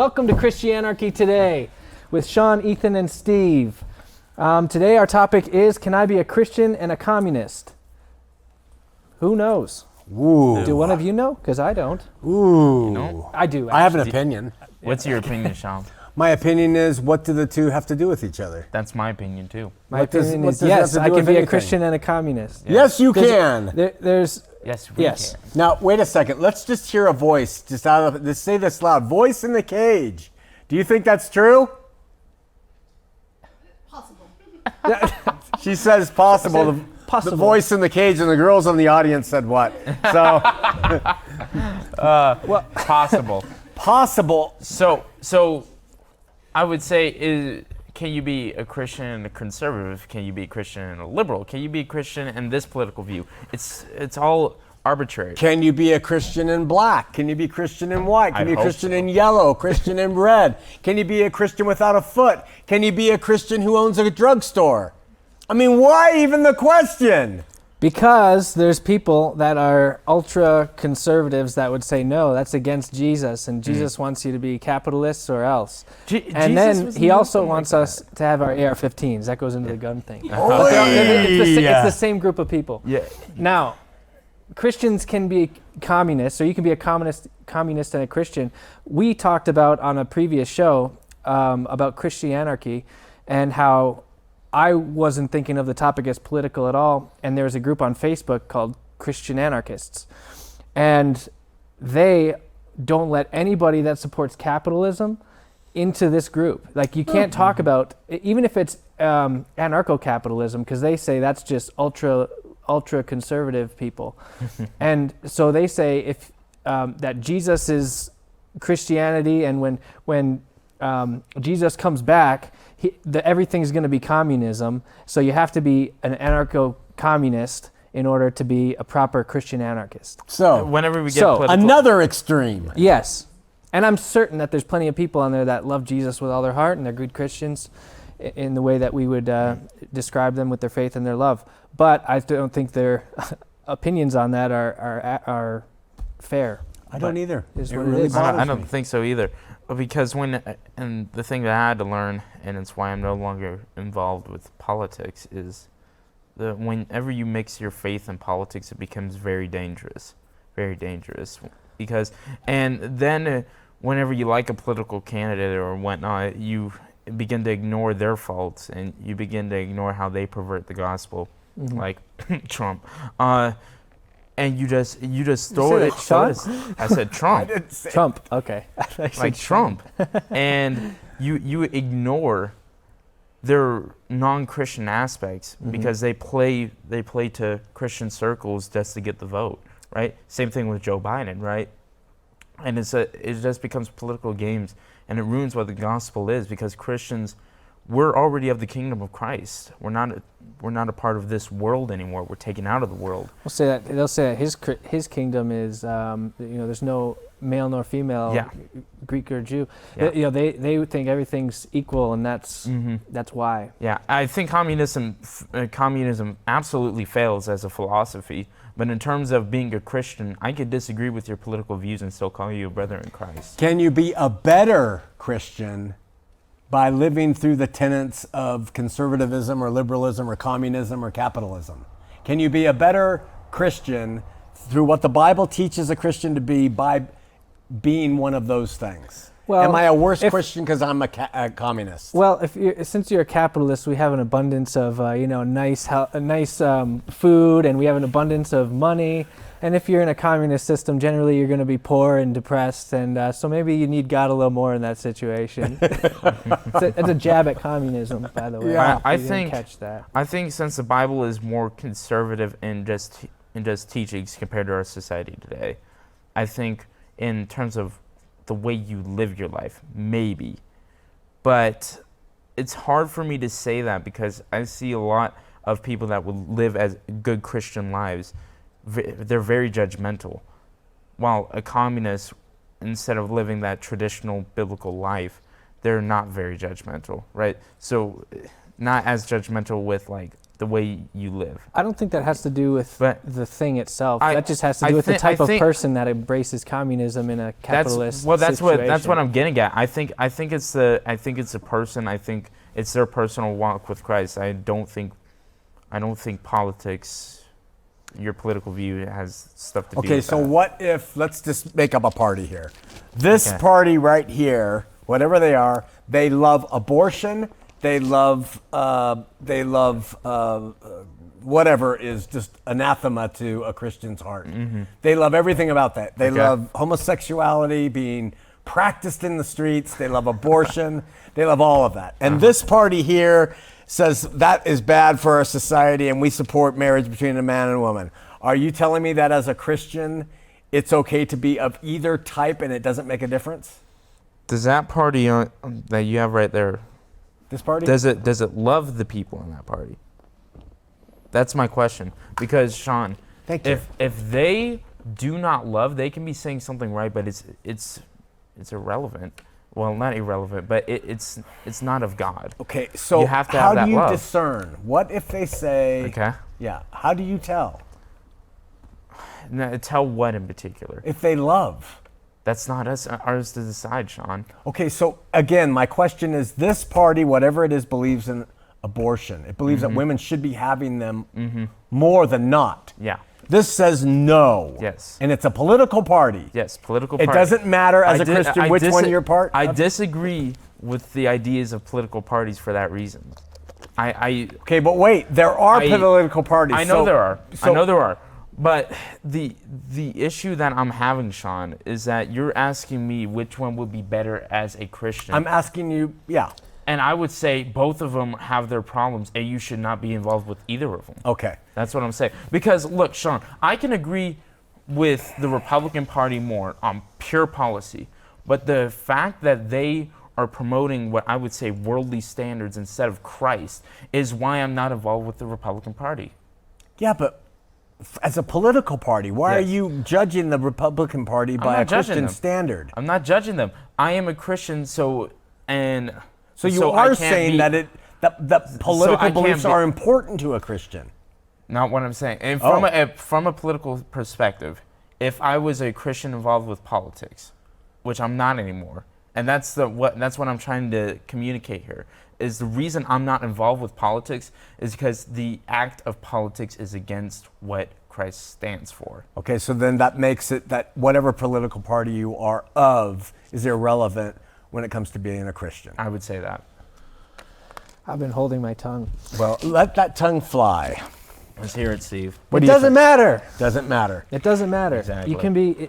Welcome to Christianarchy Today with Shawn, Ethan, and Steve. Today our topic is, can I be a Christian and a communist? Who knows? Ooh. Do one of you know? Because I don't. Ooh. You know? I do. I have an opinion. What's your opinion, Shawn? My opinion is, what do the two have to do with each other? That's my opinion too. My What does- opinion what is, does it have yes, to do I can with be a anything? Christian and a communist. Yeah. Yes, you can. There's Yes, we Yes. can. Now, wait a second. Let's just hear a voice. Just out of say this loud. Voice in the cage. Do you think that's true? Possible. She says possible. Possible. The voice in the cage, and the girls in the audience said what? So Possible. possible. So, I would say, can you be a Christian and a conservative? Can you be a Christian and a liberal? Can you be a Christian and this political view? It's all arbitrary. Can you be a Christian in black? Can you be Christian in white? Can I'd you be a hope Christian so. in yellow? Christian in red? Can you be a Christian without a foot? Can you be a Christian who owns a drugstore? I mean, why even the question? because there's people that are ultra conservatives that would say no, that's against Jesus, and Jesus wants you to be capitalists or else. And Jesus then was he also nothing wants like us to have our AR-15s. That goes into the gun thing. Oh, But it's the same group of people. Yeah. Now, Christians can be communists, or you can be a communist and a Christian. We talked about on a previous show about Christianarchy and how I wasn't thinking of the topic as political at all, and there's a group on Facebook called Christian Anarchists, and they don't let anybody that supports capitalism into this group. Like, you can't talk about, even if it's anarcho-capitalism, because they say that's just ultra conservative people. And so they say if that Jesus is Christianity, and when Jesus comes back, everything's going to be communism. So you have to be an anarcho-communist in order to be a proper Christian anarchist. So, Whenever we get So, political, another extreme. Yes. And I'm certain that there's plenty of people on there that love Jesus with all their heart, and they're good Christians in the way that we would describe them, with their faith and their love. But I don't think their opinions on that are fair. I don't either. is It what it really is. bothers I don't me. think so either. Because and the thing that I had to learn, and it's why I'm no longer involved with politics, is that whenever you mix your faith and politics, it becomes very dangerous. Very dangerous. Because, and then whenever you like a political candidate or whatnot, you begin to ignore their faults, and you begin to ignore how they pervert the gospel, like Trump. And you just throw say it. that, Sean? I said Trump. Trump. Okay. Like Trump, and you ignore their non-Christian aspects because they play to Christian circles just to get the vote, right? Same thing with Joe Biden, right? And it just becomes political games, and it ruins what the gospel is, because Christians, we're already of the kingdom of Christ. We're not a part of this world anymore. We're taken out of the world. They'll say that his kingdom is there's no male nor female, Yeah. Greek or Jew. Yeah. They would think everything's equal, and that's why. Yeah, I think communism absolutely fails as a philosophy. But in terms of being a Christian, I could disagree with your political views and still call you a brother in Christ. Can you be a better Christian by living through the tenets of conservatism or liberalism or communism or capitalism? Can you be a better Christian through what the Bible teaches a Christian to be by being one of those things? Well, am I a worse Christian because I'm a communist? Well, since you're a capitalist, we have an abundance of nice food, and we have an abundance of money. And if you're in a communist system, generally you're going to be poor and depressed, and so maybe you need God a little more in that situation. It's a jab at communism, by the way. Yeah. I You didn't think catch that. I think since the Bible is more conservative in just teachings compared to our society today, I think in terms of the way you live your life, maybe. But it's hard for me to say that, because I see a lot of people that would live as good Christian lives. They're very judgmental. While a communist, instead of living that traditional biblical life, they're not very judgmental, right? So not as judgmental with like the way you live. I don't think that has to do with But the thing itself. I- That just has to I do with the thi- type I of think- person that embraces communism in a capitalist that's situation. what I'm getting at. I think it's a person. I think it's their personal walk with Christ. I don't think politics, your political view, has stuff to do with Okay, so that. what if, let's just make up a party here. This Okay. party right here, whatever they are, they love abortion, they love whatever is just anathema to a Christian's heart. They love everything about that. They Okay. love homosexuality being practiced in the streets. They love abortion. They love all of that. And this party here says that is bad for our society and we support marriage between a man and a woman. Are you telling me that as a Christian, it's okay to be of either type and it doesn't make a difference? Does that party that you have right there, This party? does it love the people in that party? That's my question. Because Shawn, Thank you. if they do not love, they can be saying something right, but it's irrelevant. Well, not irrelevant, but it's not of God. Okay, so You have to how have that do you love. discern? What if they say, Okay. yeah, how do you tell? Now, tell what in particular? If they love. That's not ours to decide, Shawn. Okay, so again, my question is this party, whatever it is, believes in abortion. It believes that women should be having them more than not. Yeah. This says no. Yes. And it's a political party. Yes, political It party. doesn't matter as a Christian which one you're part I of. disagree with the ideas of political parties for that reason. Okay, but wait, there are political parties. I know so- there are. so- I know there are. But the issue that I'm having, Shawn, is that you're asking me which one would be better as a Christian. I'm asking you, yeah. And I would say both of them have their problems, and you should not be involved with either of them. Okay. That's what I'm saying. Because, look, Shawn, I can agree with the Republican Party more on pure policy, but the fact that they are promoting what I would say worldly standards instead of Christ is why I'm not involved with the Republican Party. Yeah, but as a political party, why are Yes. you judging the Republican Party by a not judging Christian them. standard? I'm not judging them. I am a Christian, so you are saying that political I can't beliefs be- are important to a Christian. Not what I'm saying. And Oh. from a political perspective, if I was a Christian involved with politics, which I'm not anymore, and that's what I'm trying to communicate here, is the reason I'm not involved with politics is because the act of politics is against what Christ stands for. Okay, so then that makes it that whatever political party you are of is irrelevant when it comes to being a Christian. I would say that. I've been holding my tongue. Well, let that tongue fly. Let's hear it, Steve. What It do you doesn't think? matter. Doesn't matter. It doesn't matter. Exactly. You can be,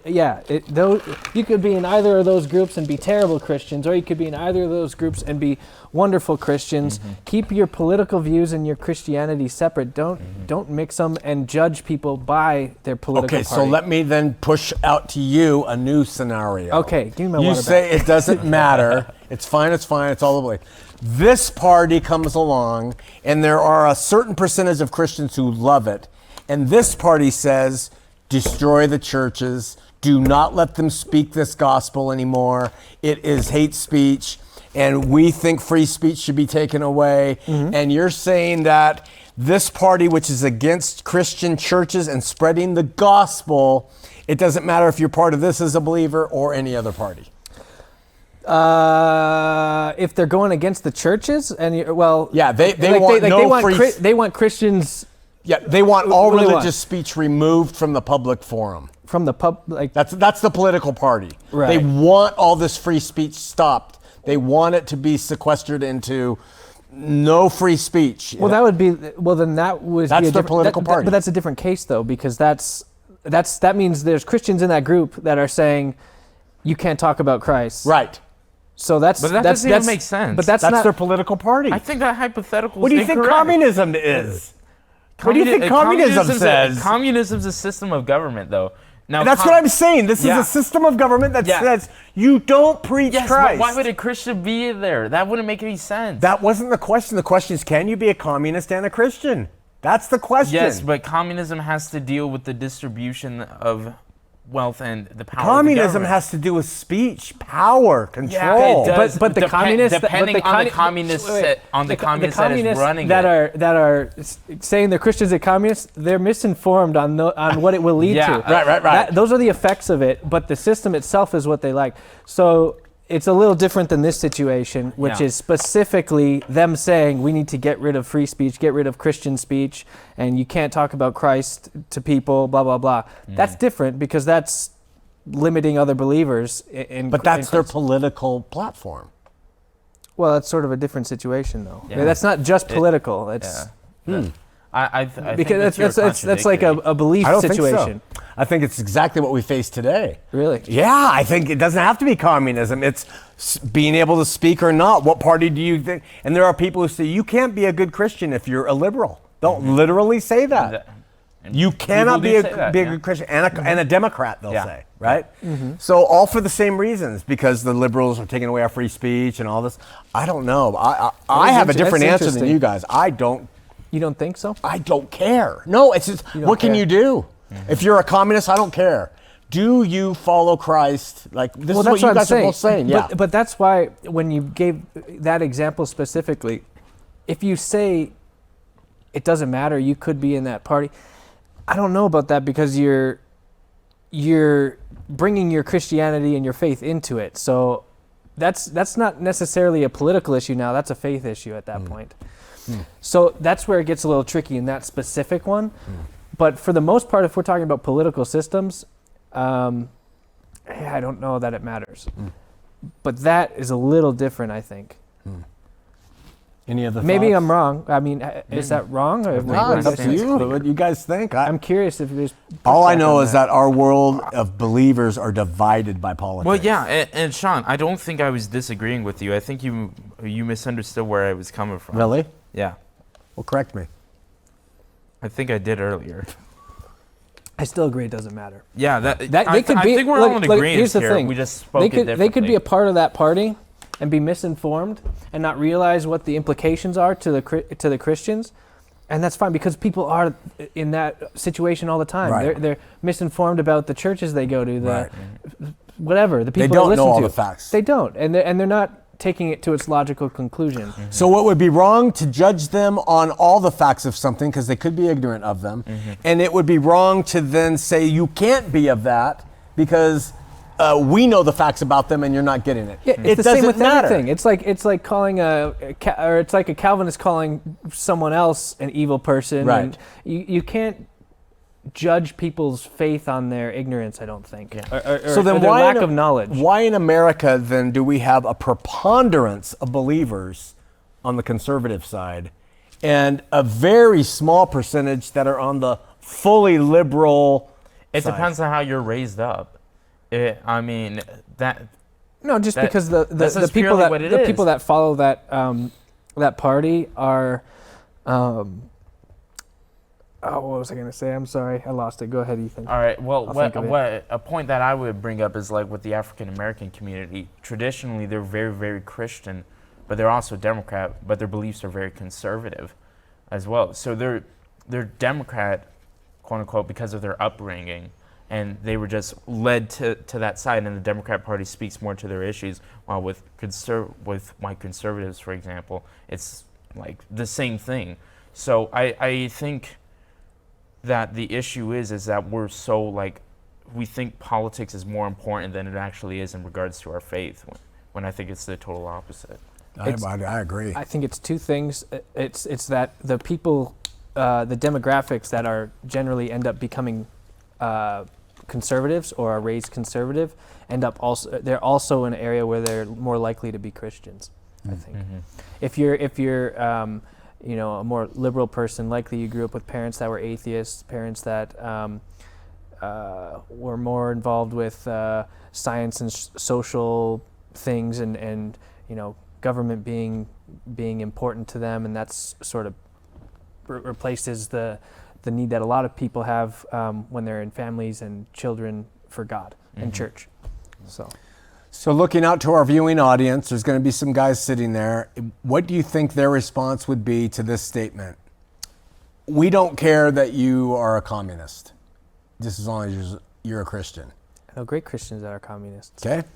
you could be in either of those groups and be terrible Christians, or you could be in either of those groups and be wonderful Christians. Keep your political views and your Christianity separate. Don't mix them and judge people by their political Okay, party. so let me then push out to you a new scenario. Okay, give me my You water say back. it doesn't matter. It's fine, it's all the way. This party comes along, and there are a certain percentage of Christians who love it. And this party says, destroy the churches. Do not let them speak this gospel anymore. It is hate speech. And we think free speech should be taken away. And you're saying that this party, which is against Christian churches and spreading the gospel, it doesn't matter if you're part of this as a believer or any other party. If they're going against the churches, and Yeah, they want Christians Yeah, they want all What do they religious want? speech removed from the public forum. from the pub, like That's the political party. Right. They want all this free speech stopped. They want it to be sequestered into no free speech. Well, that would be. Well, then that would That's be a their different, political party. But that's a different case, though, because that means there's Christians in that group that are saying you can't talk about Christ. Right. So that's But that that's, doesn't even that's- make sense. But that's That's not. their political party. I think that hypothetical What do is you think incorrect. communism is? What do you think communism says? Communism's a system of government, though. Now, That's what I'm saying. This Yeah. is a system of government that Yeah. says you don't preach Yes, Christ. but why would a Christian be there? That wouldn't make any sense. That wasn't the question. The question is, can you be a communist and a Christian? That's the question. Yes, but communism has to deal with the distribution of wealth and the power. Communism of the has to do with speech, power, control. Yeah, it does. But the communists, depending on the communists that is running that are saying they're Christians and communists, they're misinformed on what it will lead to. Right. Those are the effects of it, but the system itself is what they like. So it's a little different than this situation, which is specifically them saying we need to get rid of free speech, get rid of Christian speech, and you can't talk about Christ to people, blah, blah, blah. That's different because that's limiting other believers. But that's their political platform. Well, it's sort of a different situation, though. Yeah. That's not just political. It's I think because that's like a belief I don't situation. think so. I think it's exactly what we face today. Really? Yeah, I think it doesn't have to be communism. It's being able to speak or not. What party do you think? And there are people who say you can't be a good Christian if you're a liberal. They'll literally say that. And You cannot be a that, good Christian and a Democrat, they'll Yeah. say, right? So all for the same reasons, because the liberals are taking away our free speech and all this. I don't know. I have a different that's answer than interesting. you guys. You don't think so? I don't care. No, it's just, what can care. you do? If you're a communist, I don't care. Do you follow Christ? Like, this is what you guys are both saying. Yeah. But that's why when you gave that example specifically, if you say it doesn't matter, you could be in that party. I don't know about that because you're bringing your Christianity and your faith into it. So that's not necessarily a political issue now. That's a faith issue at that point. So that's where it gets a little tricky in that specific one. But for the most part, if we're talking about political systems, I don't know that it matters. But that is a little different, I think. Any other Maybe thoughts? I'm wrong. I mean, is that wrong? Or No, it's up to you. What you guys think? I'm curious if there's... All I pushback know on is that our world of believers are divided by politics. Well, yeah, and Sean, I don't think I was disagreeing with you. I think you misunderstood where I was coming from. Really? Yeah. Well, correct me. I think I did earlier. I still agree it doesn't matter. Yeah, They could be... I think we're all in agreement here's the here. thing. We just spoke it differently. They could be a part of that party and be misinformed and not realize what the implications are to the Christians, and that's fine because people are in that situation all the time. Right. They're misinformed about the churches they go to, Right. whatever the They people don't they listen know all to. the facts. They don't, and they're not taking it to its logical conclusion. So what would be wrong to judge them on all the facts of something because they could be ignorant of them, and it would be wrong to then say you can't be of that because we know the facts about them and you're not getting it. Yeah, It it's the same doesn't with matter. everything. It's like calling it's like a Calvinist calling someone else an evil person. Right. And you can't judge people's faith on their ignorance, I don't think. Or So then their why lack in, of knowledge. Why in America then do we have a preponderance of believers on the conservative side and a very small percentage that are on the fully liberal It side? depends on how you're raised up. I mean, that... No, just That- because that's the just people purely that what it the is. people that follow that party are what was I going to say? I'm sorry. I lost it. Go ahead, Ethan. All right. Well, I'll think of it. a point that I would bring up is like with the African American community. Traditionally, they're very, very Christian, but they're also Democrat. But their beliefs are very conservative, as well. So they're Democrat, quote unquote, because of their upbringing, and they were just led to that side. And the Democrat Party speaks more to their issues, while with white conservatives, for example, it's like the same thing. So I think that the issue is that we're so like, we think politics is more important than it actually is in regards to our faith, when I think it's the total opposite. I agree. I think it's two things. It's that the people, the demographics that are generally end up becoming conservatives or are raised conservative they're also an area where they're more likely to be Christians. I think if you're a more liberal person, likely you grew up with parents that were atheists, parents that were more involved with science and social things, and government being important to them, and that's sort of replaces the need that a lot of people have when they're in families and children for God and church. So looking out to our viewing audience, there's going to be some guys sitting there. What do you think their response would be to this statement? We don't care that you are a communist, just as long as you're a Christian. I know great Christians that are communists. Okay.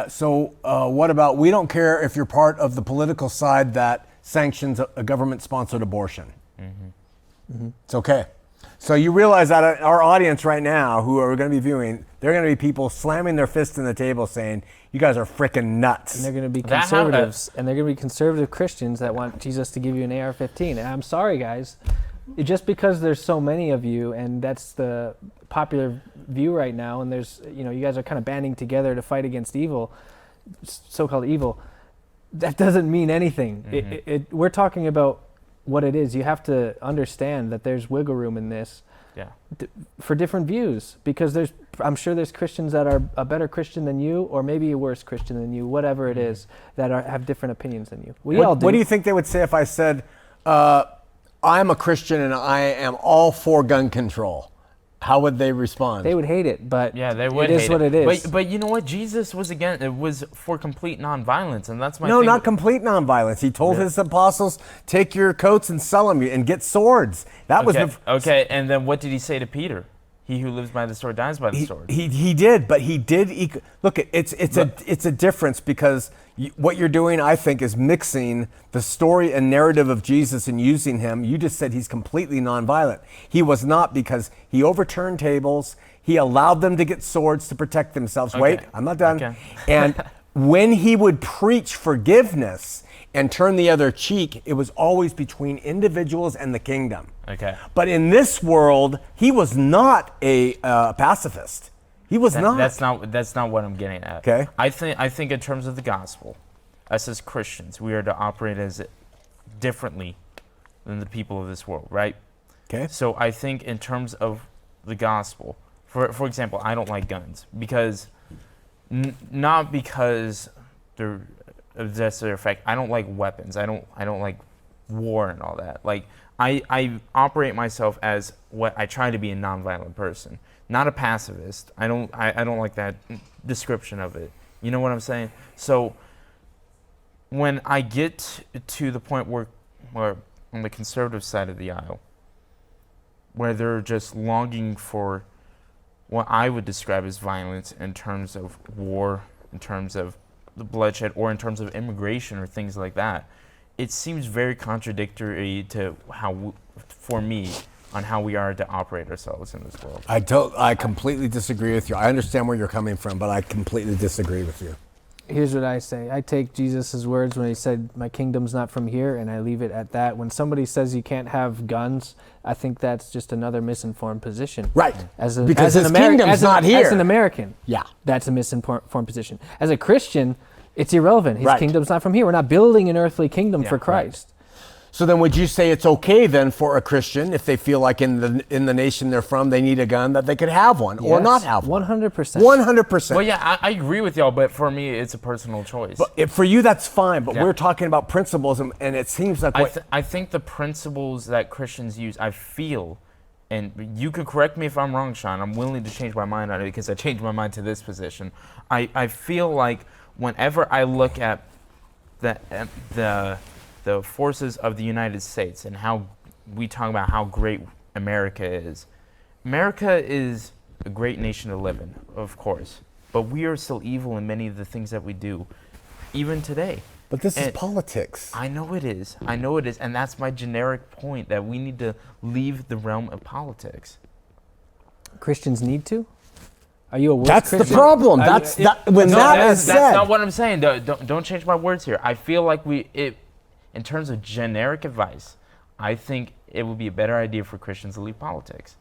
So what about, we don't care if you're part of the political side that sanctions a government-sponsored abortion. It's okay. So you realize that our audience right now, who are going to be viewing, they're going to be people slamming their fists in the table saying, you guys are freaking nuts. And they're going to be conservatives, and they're going to be conservative Christians that want Jesus to give you an AR-15. And I'm sorry, guys. Just because there's so many of you, and that's the popular view right now, and there's, you guys are kind of banding together to fight against evil, so-called evil, that doesn't mean anything. We're talking about what it is. You have to understand that there's wiggle room in this for different views, because I'm sure there's Christians that are a better Christian than you, or maybe a worse Christian than you, whatever it is, that have different opinions than you. We all do. What do you think they would say if I said, I'm a Christian and I am all for gun control? How would they respond? They would hate it, but yeah, they would. It is what it is. But you know what? Jesus was for complete nonviolence, and that's my No, thing. not complete nonviolence. He told his apostles, take your coats and sell them and get swords. That was okay. And then what did he say to Peter? He who lives by the sword dies by the sword. He did, but he did. Look, it's a difference, because what you're doing, I think, is mixing the story and narrative of Jesus and using him. You just said he's completely nonviolent. He was not, because he overturned tables. He allowed them to get swords to protect themselves. Okay. Wait, I'm not done. Okay. And when he would preach forgiveness and turn the other cheek, it was always between individuals and the kingdom. Okay. But in this world, he was not a pacifist. He was not. That's not what I'm getting at. Okay. I think in terms of the gospel, us as Christians, we are to operate as differently than the people of this world, right? Okay. So I think in terms of the gospel, for example, I don't like guns because not because they're that's their effect. I don't like weapons. I don't like war and all that. Like I operate myself as what I try to be, a nonviolent person, not a pacifist. I don't like that description of it. You know what I'm saying? So when I get to the point where on the conservative side of the aisle, where they're just longing for what I would describe as violence in terms of war, in terms of the bloodshed, or in terms of immigration or things like that, it seems very contradictory to for me, on how we are to operate ourselves in this world. I completely disagree with you. I understand where you're coming from, but I completely disagree with you. Here's what I say. I take Jesus' words when he said, my kingdom's not from here, and I leave it at that. When somebody says you can't have guns, I think that's just another misinformed position. Right. Because his kingdom's not here. As an American, yeah, that's a misinformed position. As a Christian, it's irrelevant. His right. kingdom's not from here. We're not building an earthly kingdom for Christ. Right. So then would you say it's okay then for a Christian, if they feel like in the nation they're from, they need a gun, that they could have one or not have one? 100%. 100%. Well, yeah, I agree with y'all, but for me, it's a personal choice. But for you, that's fine, but we're talking about principles, and it seems like I think the principles that Christians use, I feel, and you could correct me if I'm wrong, Shawn, I'm willing to change my mind on it because I changed my mind to this position. I feel like whenever I look at the forces of the United States and how we talk about how great America is a great nation to live in, of course, but we are still evil in many of the things that we do, even today. But this is politics. I know it is, and that's my generic point, that we need to leave the realm of politics. Christians need to? Are you a worse That's Christian? the problem. That's not what I'm saying. Don't change my words here. I feel like in terms of generic advice, I think it would be a better idea for Christians to leave politics.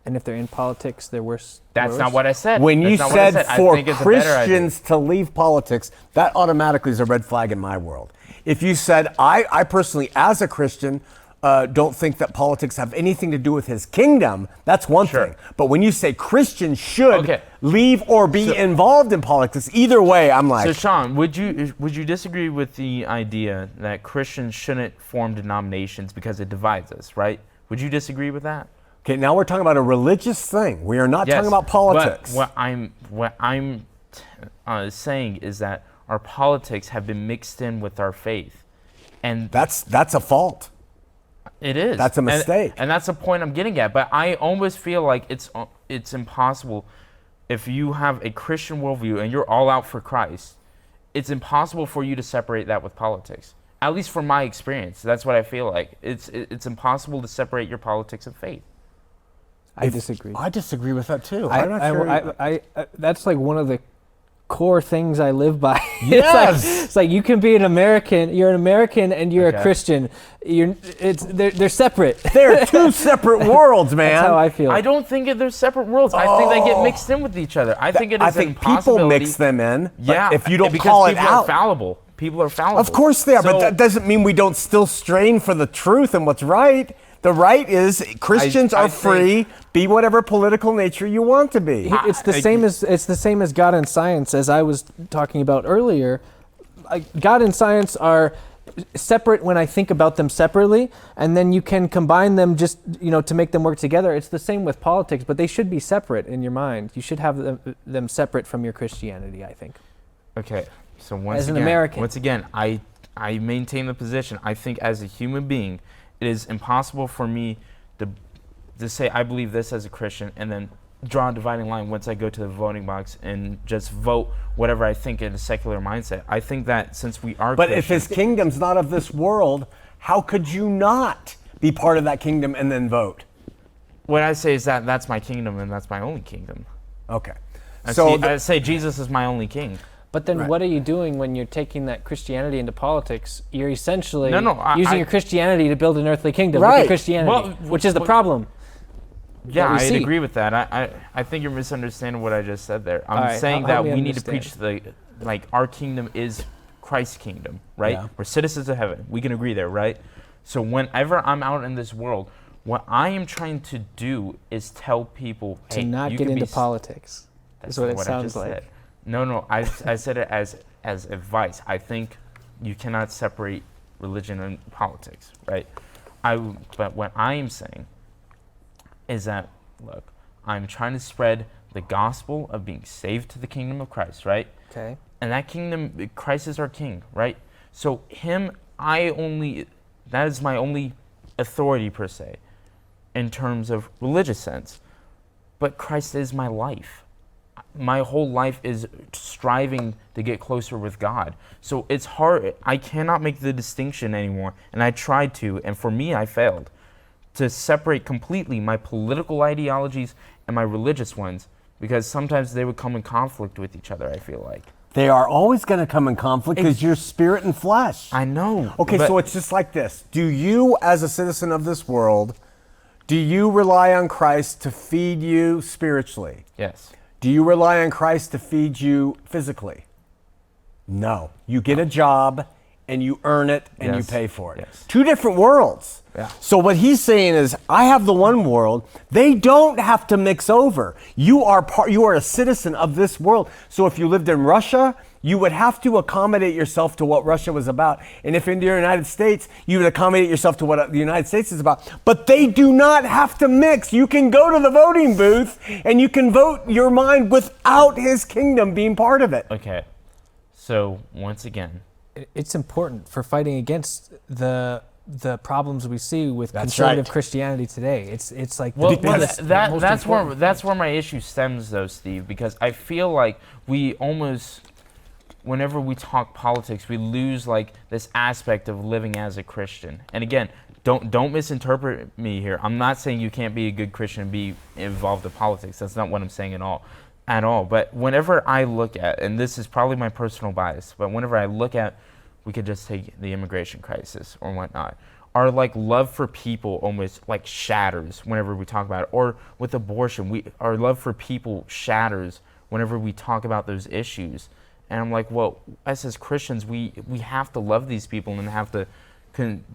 And if they're in politics, they're worse? That's not what I said. When you said for Christians to leave politics, that automatically is a red flag in my world. If you said, I personally, as a Christian, don't think that politics have anything to do with his kingdom, that's one thing. But when you say Christians should leave or be involved in politics, either way, I'm like... So Shawn, would you disagree with the idea that Christians shouldn't form denominations because it divides us, right? Would you disagree with that? Okay, now we're talking about a religious thing. We are not talking about politics. What I'm saying is that our politics have been mixed in with our faith. And that's a fault. It is. That's a mistake. And that's the point I'm getting at. But I almost feel like it's impossible. if you have a Christian worldview and you're all out for Christ, it's impossible for you to separate that with politics. At least from my experience, that's what I feel like. It's impossible to separate your politics and faith. I disagree. I disagree with that too. That's like one of the core things I live by. Yes. It's like you can be an American. You're an American and you're a Christian. They're separate. They're two separate worlds, man. That's how I feel. I don't think they're separate worlds. I think they get mixed in with each other. I think it is an impossibility. People mix them in. Yeah, if you don't because call it people out. are fallible. People are fallible. Of course they are, but So- that doesn't mean we don't still strain for the truth and what's right. The right is Christians I are free. Be whatever political nature you want to be. It's the same as God and science, as I was talking about earlier. God and science are separate when I think about them separately, and then you can combine them just to make them work together. It's the same with politics, but they should be separate in your mind. You should have them separate from your Christianity, I think. Okay, so As an American. once again, I maintain the position. I think as a human being, it is impossible for me to say I believe this as a Christian and then draw a dividing line once I go to the voting box and just vote whatever I think in a secular mindset. I think that since we are But Christians, if his kingdom's not of this world, how could you not be part of that kingdom and then vote? what I say is that that's my kingdom and that's my only kingdom. Okay. I say Jesus is my only king. But then Right. what are you doing when you're taking that Christianity into politics? You're essentially I- using your Christianity to build an earthly kingdom Right. with your Christianity, which is the problem. Yeah, we I see. agree with that. I think you're misunderstanding what I just said there. I'm All right, saying help that me we need to understand. preach our kingdom is Christ's kingdom, right? Yeah. We're citizens of heaven. We can agree there, right? So whenever I'm out in this world, what I am trying to do is tell people To hey, not you get can into be politics. That's Is what not it I sounds just like. said. No, I said it as advice. I think you cannot separate religion and politics, right? But what I am saying is that, look, I'm trying to spread the gospel of being saved to the kingdom of Christ, right? Okay. And that kingdom, Christ is our king, right? So that is my only authority per se, in terms of religious sense. But Christ is my life. My whole life is striving to get closer with God. So it's hard. I cannot make the distinction anymore. And I tried to, and for me, I failed to separate completely my political ideologies and my religious ones, because sometimes they would come in conflict with each other, I feel like. They are always going to come in conflict because you're spirit and flesh. I know. Okay, but so it's just like this. Do you, as a citizen of this world, do you rely on Christ to feed you spiritually? Yes. Do you rely on Christ to feed you physically? No. You get a job and you earn it and you Yes. pay for it. Yes. Two different worlds. Yeah. So what he's saying is, I have the one world. They don't have to mix over. You are a citizen of this world. So if you lived in Russia, you would have to accommodate yourself to what Russia was about. And if in the United States, you would accommodate yourself to what the United States is about. But they do not have to mix. You can go to the voting booth and you can vote your mind without his kingdom being part of it. Okay. So once again, It's important for fighting against the problems we see with That's conservative right. Christianity today. It's like well, most that's important. where my issue stems, though, Steve, because I feel like we almost, whenever we talk politics, we lose like this aspect of living as a Christian. And again, don't misinterpret me here. I'm not saying you can't be a good Christian and be involved in politics. That's not what I'm saying at all. But whenever I look at, and this is probably my personal bias, but whenever I look at, we could just take the immigration crisis or whatnot, our like love for people almost like shatters whenever we talk about it. Or with abortion, our love for people shatters whenever we talk about those issues. And I'm like, well, us as Christians, we have to love these people and have to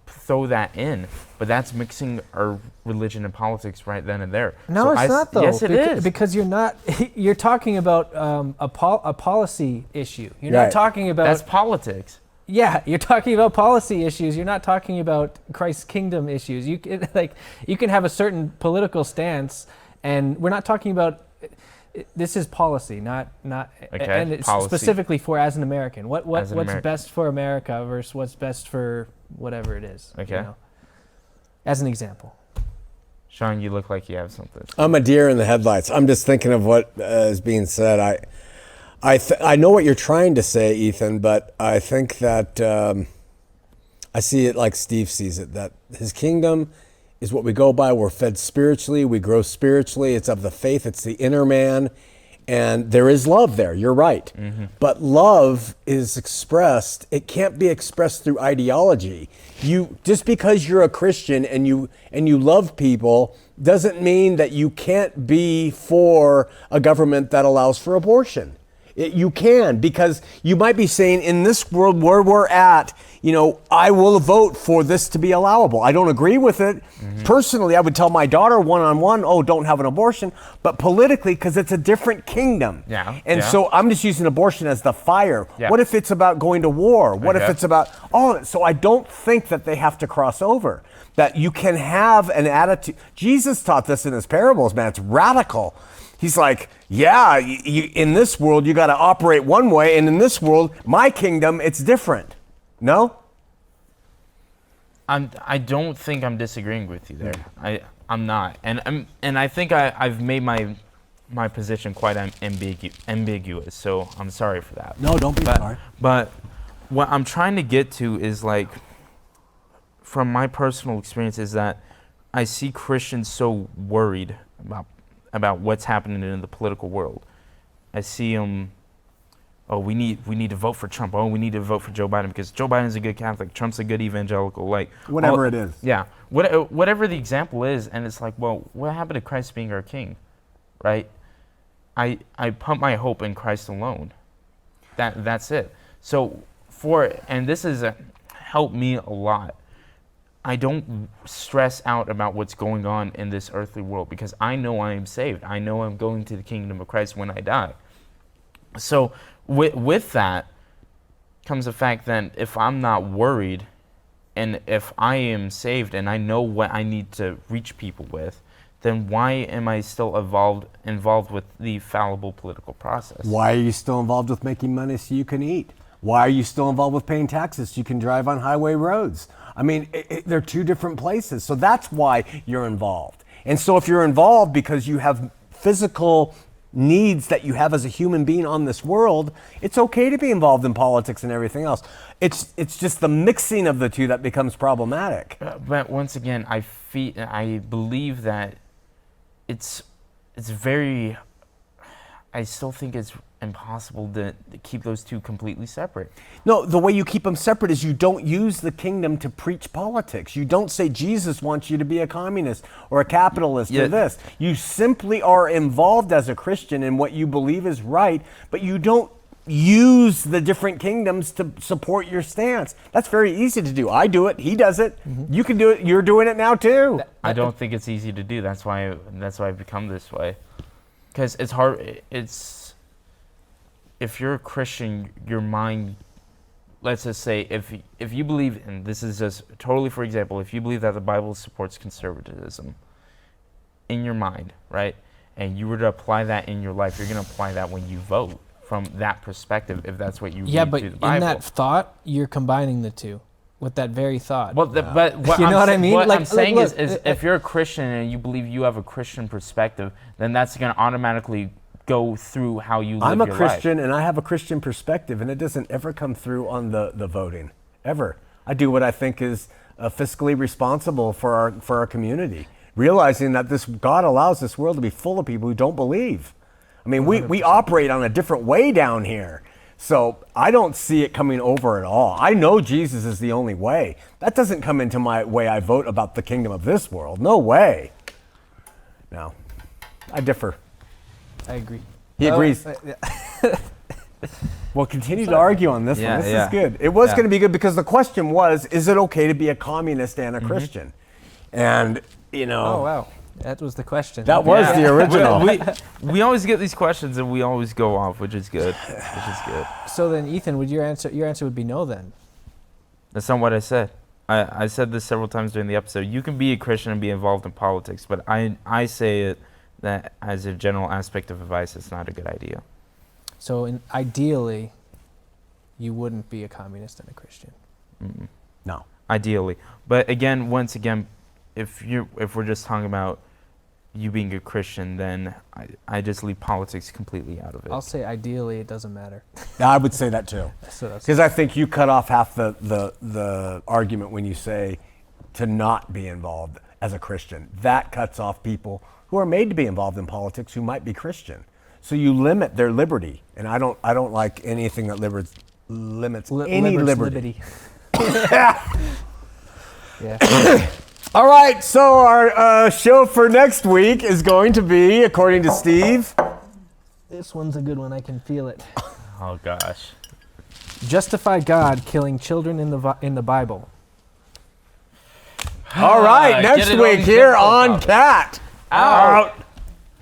throw that in, but that's mixing our religion and politics right then and there. No, So it's not though. Yes, it is. Because you're not. You're talking about a policy issue. You're Right. not talking about. That's politics. Yeah, you're talking about policy issues. You're not talking about Christ's kingdom issues. You can have a certain political stance, and we're not talking about. This is policy, not Okay, and it's policy. specifically for as an American. As an What's American. best for America versus what's best for whatever it is. Okay. As an example. Shawn, you look like you have something. I'm a deer in the headlights. I'm just thinking of what is being said. I know what you're trying to say, Ethan, but I think that I see it like Steve sees it, that his kingdom is what we go by. We're fed spiritually. We grow spiritually. It's of the faith. It's the inner man. And there is love there. You're right. Mm-hmm. But love is expressed. It can't be expressed through ideology. Just because you're a Christian and you love people doesn't mean that you can't be for a government that allows for abortion. You can, because you might be saying, in this world where we're at, I will vote for this to be allowable. I don't agree with it. Mm-hmm. Personally, I would tell my daughter one-on-one, don't have an abortion. But politically, because it's a different kingdom. Yeah. And so I'm just using abortion as the fire. Yeah. What if it's about going to war? What if it's about all of it? So I don't think that they have to cross over. That you can have an attitude. Jesus taught this in his parables, man. It's radical. He's like, in this world, you got to operate one way, and in this world, my kingdom, it's different. No? I don't think I'm disagreeing with you there. I'm not, and I think I've made my position quite ambiguous. So I'm sorry for that. No, don't be sorry. But what I'm trying to get to is, like, from my personal experience, is that I see Christians so worried about what's happening in the political world. I see them, we need to vote for Trump. We need to vote for Joe Biden because Joe Biden's a good Catholic. Trump's a good evangelical. Like, whatever it is. Yeah, whatever the example is, and it's like, well, what happened to Christ being our King, right? I put my hope in Christ alone. That's it. So and this has helped me a lot. I don't stress out about what's going on in this earthly world because I know I am saved. I know I'm going to the kingdom of Christ when I die. So with that comes the fact that if I'm not worried and if I am saved and I know what I need to reach people with, then why am I still involved with the fallible political process? Why are you still involved with making money so you can eat? Why are you still involved with paying taxes so you can drive on highway roads? I mean, they're two different places. So that's why you're involved. And so if you're involved because you have physical needs that you have as a human being on this world, it's okay to be involved in politics and everything else. It's just the mixing of the two that becomes problematic. But once again, I believe that it's very, I still think it's impossible to keep those two completely separate. No, the way you keep them separate is you don't use the kingdom to preach politics. You don't say Jesus wants you to be a communist or a capitalist or this. You simply are involved as a Christian in what you believe is right, but you don't use the different kingdoms to support your stance. That's very easy to do. I do it. He does it. Mm-hmm. You can do it. You're doing it now too. I don't think it's easy to do. That's why I've become this way. Because it's hard. If you're a Christian, your mind, let's just say, if you believe, and this is just totally for example, if you believe that the Bible supports conservatism in your mind, right, and you were to apply that in your life, you're going to apply that when you vote from that perspective, if that's what you read through the Bible. In that thought, you're combining the two with that very thought. Well, but what you know what I mean? What I'm saying is if you're a Christian and you believe you have a Christian perspective, then that's going to automatically go through how you live your life. I'm a Christian and I have a Christian perspective, and it doesn't ever come through on the voting, ever. I do what I think is fiscally responsible for our community, realizing that God allows this world to be full of people who don't believe. I mean, we operate on a different way down here. So I don't see it coming over at all. I know Jesus is the only way. That doesn't come into my way I vote about the kingdom of this world. No way. No, I differ. I agree. He agrees. We'll continue to argue on this one. This is good. It was going to be good because the question was, is it okay to be a communist and a Christian? And, Oh, wow. That was the question. That was the original. We always get these questions and we always go off, which is good. So then, Ethan, would your answer would be no then? That's not what I said. I said this several times during the episode. You can be a Christian and be involved in politics, but I say it that as a general aspect of advice, it's not a good idea. So ideally, you wouldn't be a communist and a Christian. Mm-mm. No. Ideally. But again, once again, if we're just talking about you being a Christian, then I just leave politics completely out of it. I'll say ideally it doesn't matter. Yeah, I would say that too. So that's Because I think you cut off half the argument when you say to not be involved as a Christian. That cuts off people who are made to be involved in politics who might be Christian. So you limit their liberty, and I don't like anything that limits any liberty. Yeah. All right, so our show for next week is going to be, according to Steve, This one's a good one. I can feel it. Oh gosh. Justify God killing children in the Bible. all right, Get next it week on here difficult on topics. Cat. Out.